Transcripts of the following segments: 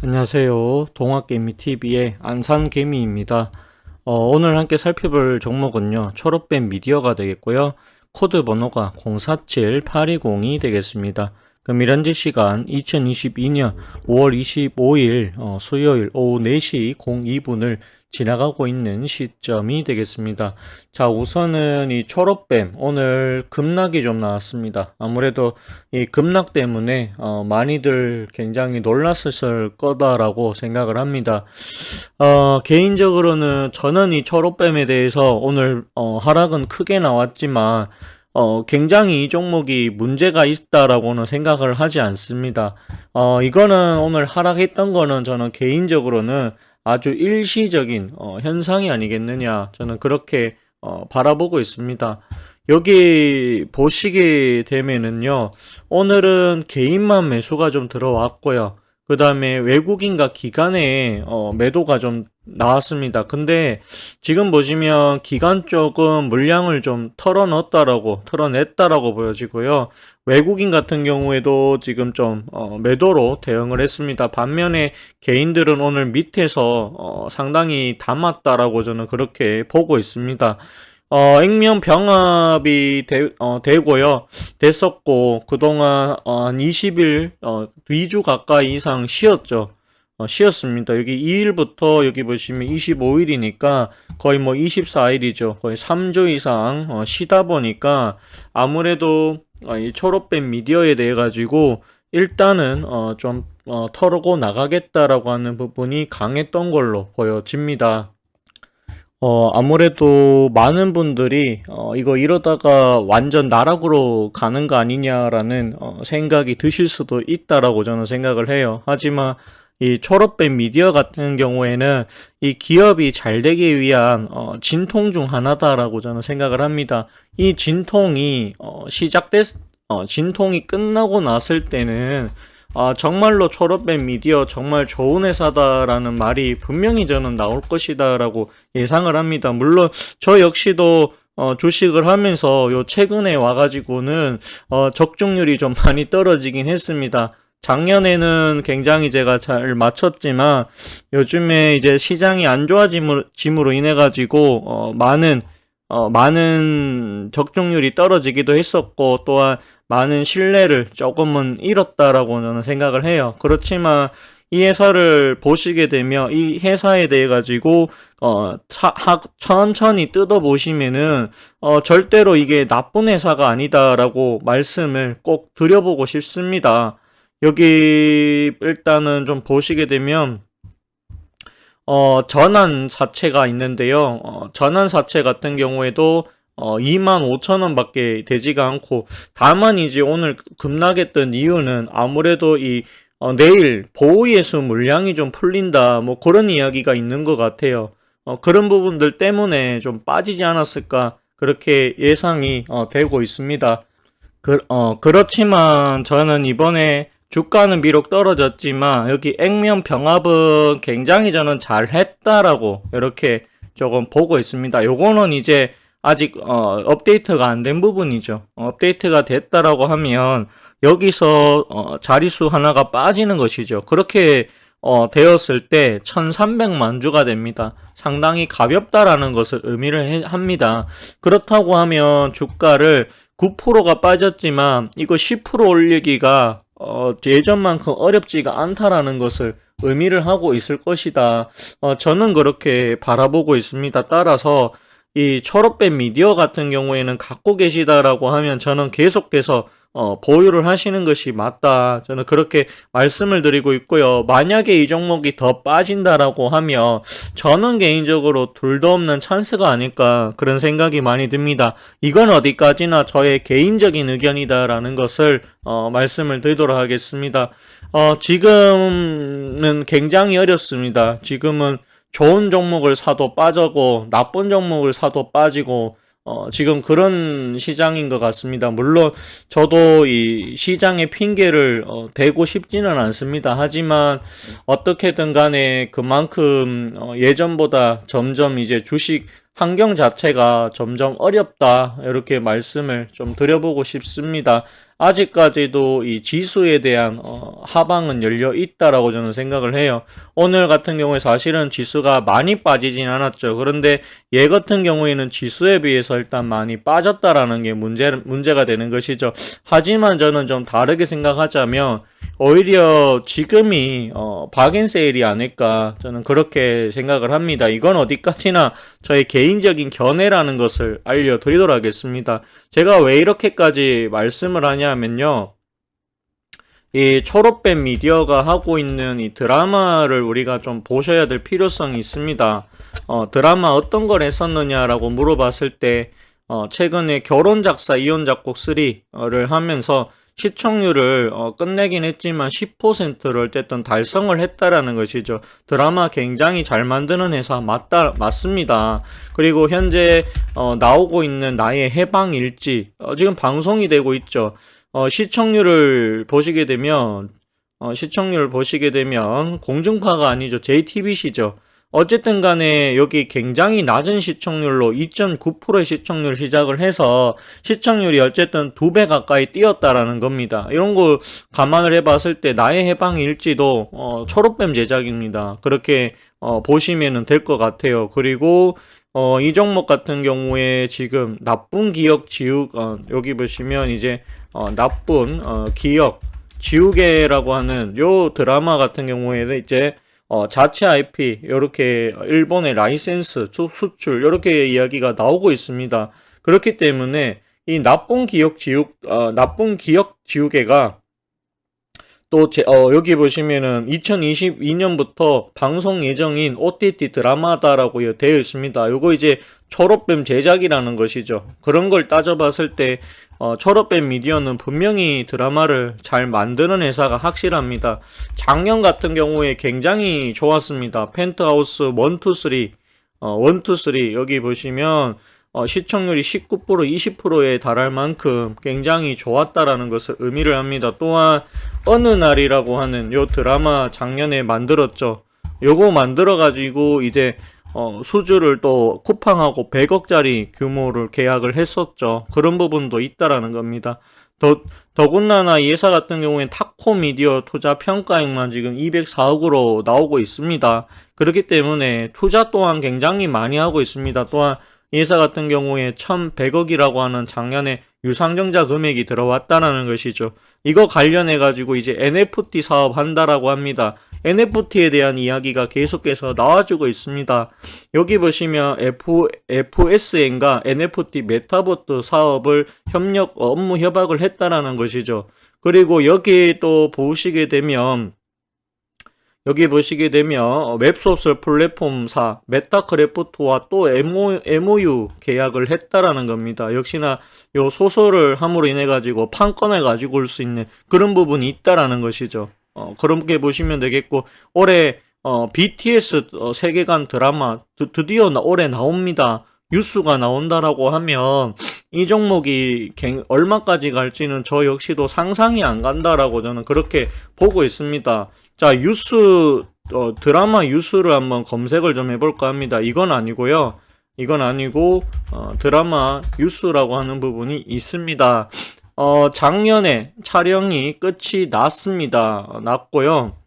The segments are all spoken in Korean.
안녕하세요. 동학개미TV의 안산개미입니다. 오늘 함께 살펴볼 종목은요, 초록뱀 미디어가 되겠고요. 코드 번호가 047820이 되겠습니다. 그럼 현재 시간 2022년 5월 25일 수요일 오후 4시 02분을 지나가고 있는 시점이 되겠습니다. 자, 우선은 이 초록뱀 오늘 급락이 좀 나왔습니다. 아무래도 이 급락 때문에 많이들 굉장히 놀랐을 거다라고 생각을 합니다. 개인적으로는 저는 이 초록뱀에 대해서 오늘 하락은 크게 나왔지만 굉장히 이 종목이 문제가 있다라고는 생각을 하지 않습니다. 이거는 오늘 하락했던 거는 저는 개인적으로는 아주 일시적인 현상이 아니겠느냐, 저는 그렇게 바라보고 있습니다. 여기 보시게 되면은요, 오늘은 개인만 매수가 좀 들어왔고요. 그 다음에 외국인과 기관의 매도가 좀 나왔습니다. 근데 지금 보시면 기관 쪽은 물량을 좀 털어냈다라고 보여지고요. 외국인 같은 경우에도 지금 좀 매도로 대응을 했습니다. 반면에 개인들은 오늘 밑에서 상당히 담았다라고 저는 그렇게 보고 있습니다. 액면 병합이 되고요. 됐었고, 그동안 한 20일, 2주 가까이 이상 쉬었죠. 쉬었습니다. 여기 2일부터 여기 보시면 25일이니까 거의 뭐 24일이죠. 거의 3주 이상 쉬다 보니까 아무래도 이 초록뱀 미디어에 대해 가지고 일단은 좀 털고 나가겠다라고 하는 부분이 강했던 걸로 보여집니다. 아무래도 많은 분들이 이거 이러다가 완전 나락으로 가는 거 아니냐라는 생각이 드실 수도 있다라고 저는 생각을 해요. 하지만 이 초록뱀 미디어 같은 경우에는 이 기업이 잘 되기 위한 진통 중 하나다라고 저는 생각을 합니다. 이 진통이 진통이 끝나고 났을 때는 정말로 초록뱀 미디어 정말 좋은 회사다라는 말이 분명히 저는 나올 것이다라고 예상을 합니다. 물론 저 역시도 주식을 하면서 요 최근에 와가지고는 적중률이 좀 많이 떨어지긴 했습니다. 작년에는 굉장히 제가 잘 맞췄지만 요즘에 이제 시장이 안 좋아짐으로 인해 가지고 많은 적중률이 떨어지기도 했었고, 또한 많은 신뢰를 조금은 잃었다라고 저는 생각을 해요. 그렇지만 이 회사를 보시게 되면 이 회사에 대해 가지고 천천히 뜯어보시면은 절대로 이게 나쁜 회사가 아니다라고 말씀을 꼭 드려보고 싶습니다. 여기 일단은 좀 보시게 되면 전환사채가 있는데요. 전환사채 같은 경우에도 25,000원 밖에 되지가 않고, 다만 이제 오늘 급락했던 이유는 아무래도 내일 보호예수 물량이 좀 풀린다, 뭐 그런 이야기가 있는 것 같아요. 그런 부분들 때문에 좀 빠지지 않았을까, 그렇게 예상이 되고 있습니다. 그렇지만 저는 이번에 주가는 비록 떨어졌지만 여기 액면 병합은 굉장히 저는 잘했다라고 이렇게 조금 보고 있습니다. 요거는 이제 아직 업데이트가 안 된 부분이죠. 업데이트가 됐다라고 하면 여기서 자릿수 하나가 빠지는 것이죠. 그렇게 되었을 때 1300만 주가 됩니다. 상당히 가볍다라는 것을 의미를 합니다. 그렇다고 하면 주가를 9%가 빠졌지만 이거 10% 올리기가 예전만큼 어렵지가 않다라는 것을 의미를 하고 있을 것이다. 저는 그렇게 바라보고 있습니다. 따라서 이 초록뱀 미디어 같은 경우에는 갖고 계시다라고 하면 저는 계속해서 보유를 하시는 것이 맞다, 저는 그렇게 말씀을 드리고 있고요. 만약에 이 종목이 더 빠진다라고 하면 저는 개인적으로 둘도 없는 찬스가 아닐까, 그런 생각이 많이 듭니다. 이건 어디까지나 저의 개인적인 의견이다라는 것을 말씀을 드리도록 하겠습니다. 지금은 굉장히 어렵습니다. 지금은 좋은 종목을 사도 빠지고 나쁜 종목을 사도 빠지고 지금 그런 시장인 것 같습니다. 물론 저도 이 시장의 핑계를 대고 싶지는 않습니다. 하지만 어떻게든 간에 그만큼 예전보다 점점 이제 주식 환경 자체가 점점 어렵다, 이렇게 말씀을 좀 드려보고 싶습니다. 아직까지도 이 지수에 대한 하방은 열려 있다라고 저는 생각을 해요. 오늘 같은 경우에 사실은 지수가 많이 빠지진 않았죠. 그런데 얘 같은 경우에는 지수에 비해서 일단 많이 빠졌다라는 게 문제가 되는 것이죠. 하지만 저는 좀 다르게 생각하자면 오히려 지금이 박앤세일이 아닐까, 저는 그렇게 생각을 합니다. 이건 어디까지나 저의 개인적인 견해라는 것을 알려드리도록 하겠습니다. 제가 왜 이렇게까지 말씀을 하냐면요, 이 초록뱀 미디어가 하고 있는 이 드라마를 우리가 좀 보셔야 될 필요성이 있습니다. 드라마 어떤 걸 했었느냐라고 물어봤을 때 최근에 결혼작사 이혼작곡 3를 하면서 시청률을 끝내긴 했지만 10%를 어쨌든 달성을 했다라는 것이죠. 드라마 굉장히 잘 만드는 회사 맞습니다. 그리고 현재 나오고 있는 나의 해방일지 지금 방송이 되고 있죠. 시청률을 보시게 되면 공중파가 아니죠. JTBC죠. 어쨌든 간에 여기 굉장히 낮은 시청률로 2.9%의 시청률 시작을 해서 시청률이 어쨌든 2배 가까이 뛰었다라는 겁니다. 이런 거 감안을 해봤을 때 나의 해방일지도 초록뱀 제작입니다. 그렇게 보시면 될 것 같아요. 그리고 이 종목 같은 경우에 지금 나쁜 기억 지우개, 여기 보시면 이제 나쁜 기억 지우개라고 하는 요 드라마 같은 경우에는 이제 자체 IP, 요렇게 일본의 라이센스, 수출, 요렇게 이야기가 나오고 있습니다. 그렇기 때문에 이 나쁜 기억 지우개가 또 여기 보시면은 2022년부터 방송 예정인 OTT 드라마다라고 되어 있습니다. 요거 이제 초록뱀 제작이라는 것이죠. 그런 걸 따져봤을 때 초록뱀 미디어는 분명히 드라마를 잘 만드는 회사가 확실합니다. 작년 같은 경우에 굉장히 좋았습니다. 펜트하우스 1, 2, 3 여기 보시면 시청률이 19%, 20%에 달할 만큼 굉장히 좋았다라는 것을 의미를 합니다. 또한 어느 날이라고 하는 요 드라마 작년에 만들었죠. 요거 만들어 가지고 이제 수주를 또 쿠팡하고 100억짜리 규모를 계약을 했었죠. 그런 부분도 있다라는 겁니다. 더군다나 이 회사 같은 경우에는 타코 미디어 투자 평가액만 지금 204억으로 나오고 있습니다. 그렇기 때문에 투자 또한 굉장히 많이 하고 있습니다. 또한 이 회사 같은 경우에 1100억이라고 하는 작년에 유상증자 금액이 들어왔다는 것이죠. 이거 관련해 가지고 이제 NFT 사업 한다라고 합니다. NFT에 대한 이야기가 계속해서 나와주고 있습니다. 여기 보시면 FSN과 NFT 메타버트 사업을 업무 협약을 했다라는 것이죠. 그리고 여기 또 보시게 되면 웹소설 플랫폼사 메타크래프트와 또 MOU 계약을 했다라는 겁니다. 역시나 요 소설을 함으로 인해 가지고 판권을 가지고 올 수 있는 그런 부분이 있다라는 것이죠. 그렇게 보시면 되겠고, 올해 BTS 세계관 드라마 드디어 올해 나옵니다. 뉴스가 나온다라고 하면 이 종목이 얼마까지 갈지는 저 역시도 상상이 안 간다라고 저는 그렇게 보고 있습니다. 자, 드라마 뉴스를 한번 검색을 좀 해볼까 합니다. 이건 아니고 드라마 뉴스라고 하는 부분이 있습니다. 작년에 촬영이 끝이 났고요.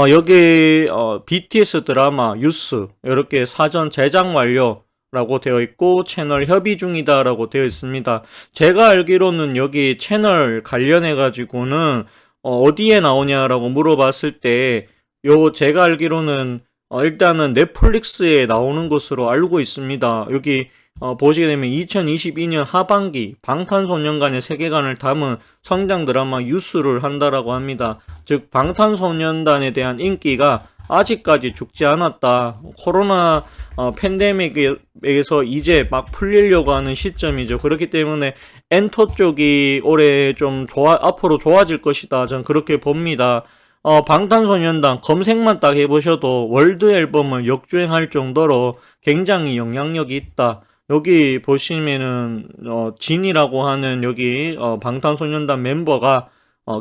여기 BTS 드라마 뉴스 이렇게 사전 제작 완료라고 되어 있고 채널 협의 중이다라고 되어 있습니다. 제가 알기로는 여기 채널 관련해 가지고는 어디에 나오냐라고 물어봤을 때 제가 알기로는 일단은 넷플릭스에 나오는 것으로 알고 있습니다. 여기 보시게 되면 2022년 하반기 방탄소년단의 세계관을 담은 성장 드라마 뉴스를 한다라고 합니다. 즉 방탄소년단에 대한 인기가 아직까지 죽지 않았다. 코로나 팬데믹에서 이제 막 풀리려고 하는 시점이죠. 그렇기 때문에 엔터 쪽이 올해 좀 앞으로 좋아질 것이다. 전 그렇게 봅니다. 방탄소년단 검색만 딱 해보셔도 월드 앨범을 역주행할 정도로 굉장히 영향력이 있다. 여기 보시면은 진이라고 하는 여기 방탄소년단 멤버가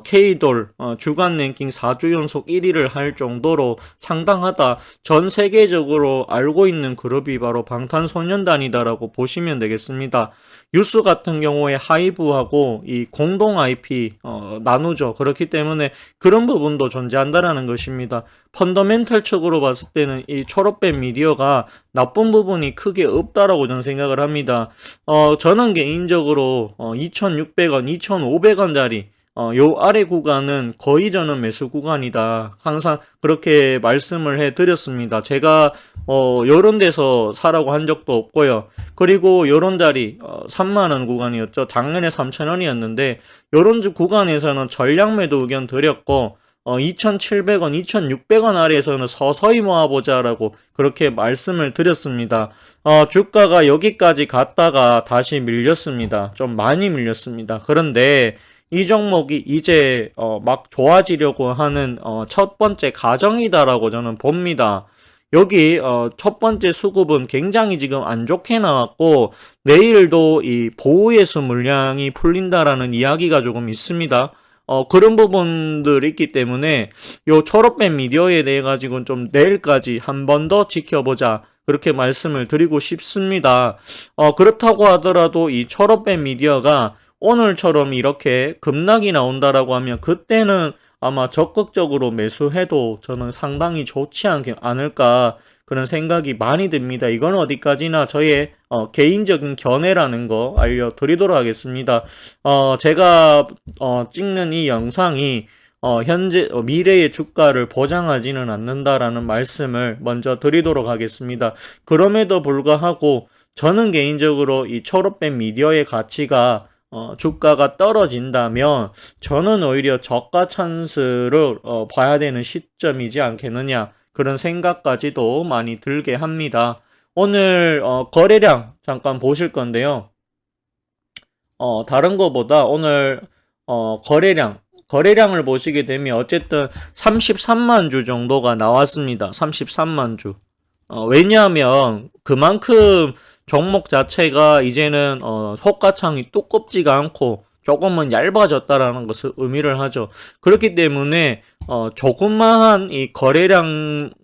K돌 주간 랭킹 4주 연속 1위를 할 정도로 상당하다. 전 세계적으로 알고 있는 그룹이 바로 방탄소년단이다라고 보시면 되겠습니다. 유스 같은 경우에 하이브하고 이 공동 IP 나누죠. 그렇기 때문에 그런 부분도 존재한다라는 것입니다. 펀더멘탈 측으로 봤을 때는 이 초록뱀 미디어가 나쁜 부분이 크게 없다라고 저는 생각을 합니다. 저는 개인적으로 2,600원, 2,500원짜리 요 아래 구간은 거의 저는 매수 구간이다. 항상 그렇게 말씀을 해드렸습니다. 제가 요런 데서 사라고 한 적도 없고요. 그리고 요런 자리 3만원 구간이었죠. 작년에 3,000원이었는데 요런 구간에서는 전량 매도 의견 드렸고 2,700원, 2,600원 아래에서는 서서히 모아보자라고 그렇게 말씀을 드렸습니다. 주가가 여기까지 갔다가 다시 밀렸습니다. 좀 많이 밀렸습니다. 그런데 이 종목이 이제 막 좋아지려고 하는 첫 번째 가정이다라고 저는 봅니다. 여기 첫 번째 수급은 굉장히 지금 안 좋게 나왔고 내일도 이 보호예수 물량이 풀린다라는 이야기가 조금 있습니다. 그런 부분들이 있기 때문에 요 초록뱀 미디어에 대해 가지고는 좀 내일까지 한 번 더 지켜보자. 그렇게 말씀을 드리고 싶습니다. 그렇다고 하더라도 이 초록뱀 미디어가 오늘처럼 이렇게 급락이 나온다라고 하면 그때는 아마 적극적으로 매수해도 저는 상당히 좋지 않을까 그런 생각이 많이 듭니다. 이건 어디까지나 저의 개인적인 견해라는 거 알려드리도록 하겠습니다. 제가 찍는 이 영상이 현재 미래의 주가를 보장하지는 않는다라는 말씀을 먼저 드리도록 하겠습니다. 그럼에도 불구하고 저는 개인적으로 이 초록뱀 미디어의 가치가 주가가 떨어진다면 저는 오히려 저가 찬스를 봐야 되는 시점이지 않겠느냐 그런 생각까지도 많이 들게 합니다. 오늘 거래량 잠깐 보실 건데요. 다른 거보다 오늘 거래량을 보시게 되면 어쨌든 33만 주 정도가 나왔습니다. 33만 주. 왜냐하면 그만큼 종목 자체가 이제는 호가창이 두껍지가 않고 조금은 얇아졌다라는 것을 의미를 하죠. 그렇기 때문에 조그마한 이 거래량으로도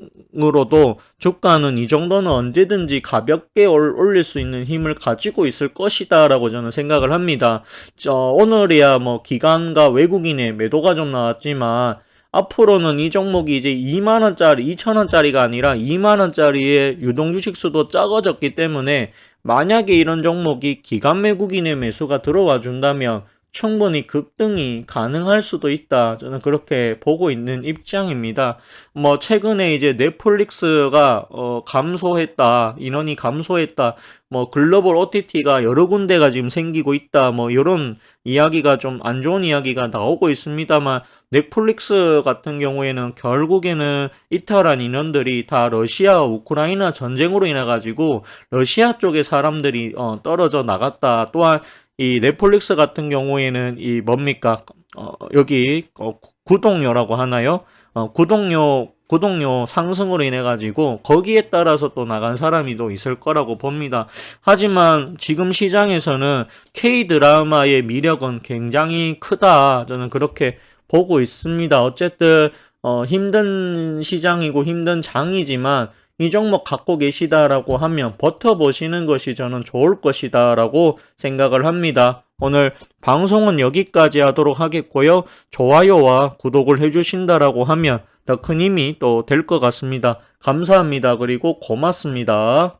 주가는 이 정도는 언제든지 가볍게 올릴 수 있는 힘을 가지고 있을 것이다 라고 저는 생각을 합니다. 오늘이야 뭐 기관과 외국인의 매도가 좀 나왔지만 앞으로는 이 종목이 이제 2만원짜리, 2천원짜리가 아니라 2만원짜리의 유동주식 수도 적어졌기 때문에 만약에 이런 종목이 기관 외국인의 매수가 들어와 준다면 충분히 급등이 가능할 수도 있다. 저는 그렇게 보고 있는 입장입니다. 뭐 최근에 이제 넷플릭스가 감소했다. 인원이 감소했다. 뭐 글로벌 OTT가 여러 군데가 지금 생기고 있다. 뭐 이런 이야기가 좀 안 좋은 이야기가 나오고 있습니다만 넷플릭스 같은 경우에는 결국에는 이탈한 인원들이 다 러시아와 우크라이나 전쟁으로 인해 가지고 러시아 쪽의 사람들이 떨어져 나갔다. 또한 이 넷플릭스 같은 경우에는 이 뭡니까? 여기 구독료라고 하나요? 구독료 상승으로 인해 가지고 거기에 따라서 또 나간 사람이 또 있을 거라고 봅니다. 하지만 지금 시장에서는 K-드라마의 미력은 굉장히 크다. 저는 그렇게 보고 있습니다. 어쨌든 힘든 시장이고 힘든 장이지만 이 종목 갖고 계시다라고 하면 버텨보시는 것이 저는 좋을 것이다 라고 생각을 합니다. 오늘 방송은 여기까지 하도록 하겠고요. 좋아요와 구독을 해주신다라고 하면 더 큰 힘이 또 될 것 같습니다. 감사합니다. 그리고 고맙습니다.